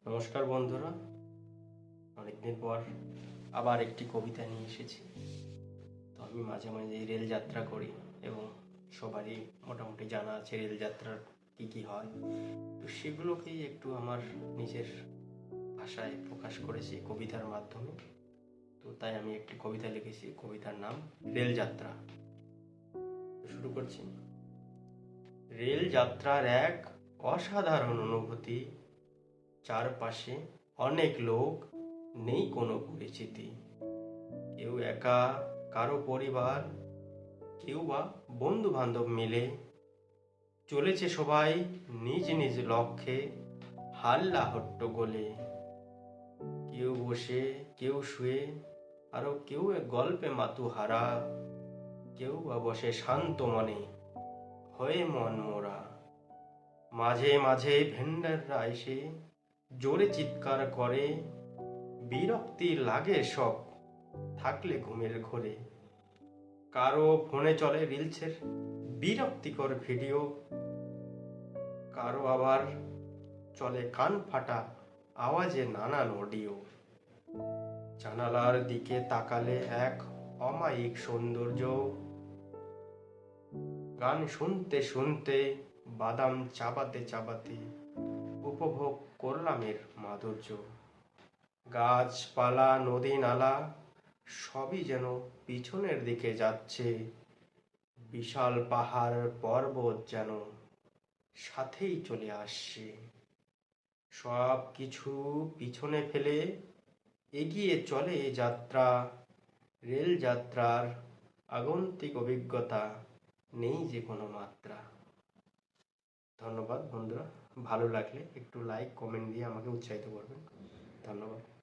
নমস্কার বন্ধুরা, অনেকদিন পর আবার একটি কবিতা নিয়ে এসেছি। তো আমি মাঝে মাঝে রেল যাত্রা করি এবং সবারই মোটামুটি জানা আছে রেল যাত্রার কী কী হয়। তো সেগুলোকেই একটু আমার নিজের ভাষায় প্রকাশ করেছি কবিতার মাধ্যমে। তো তাই আমি একটি কবিতা লিখেছি, কবিতার নাম রেলযাত্রা। শুরু করছি। রেল যাত্রার এক অসাধারণ অনুভূতি, চারপাশে অনেক লোক, নেই কোনো পরিচিতি। কেউ একা, কারো পরিবার, কেউ বা বন্ধু বান্ধব মিলে চলেছে সবাই নিজ নিজ লক্ষ্যে, হাল্লা হট্টগোলে। কেউ বসে, কেউ শুয়ে, আরো কেউ গল্পে মাতুহারা, কেউ বা বসে শান্ত মনে হয়ে মন মোরা। মাঝে মাঝে ভেন্ডাররা এসে জোরে চিৎকার করে, বিরক্তি লাগে সব থাকলে ঘুমের ঘোরে। কারো ফোনে চলে রিলসের বিরক্তিকর ভিডিও, কারো আবার চলে কান ফাটা আওয়াজে নানান অডিও। জানালার দিকে তাকালে এক অমায়িক সৌন্দর্য, গান শুনতে শুনতে, বাদাম চাবাতে চাবাতে উপভোগ করলাম এর মাধুর্য। গাছপালা, নদী নালা সবই যেন পিছনের দিকে যাচ্ছে, বিশাল পাহাড় পর্বত যেন সাথেই চলে আসছে। সব কিছু পিছনে ফেলে এগিয়ে চলে যাত্রা। রেল যাত্রার আগন্তুক অভিজ্ঞতা নেই যে কোনো মাত্রা। ধন্যবাদ বন্ধুরা, ভালো লাগলে একটু লাইক কমেন্ট দিয়ে আমাকে উৎসাহিত করবেন। ধন্যবাদ।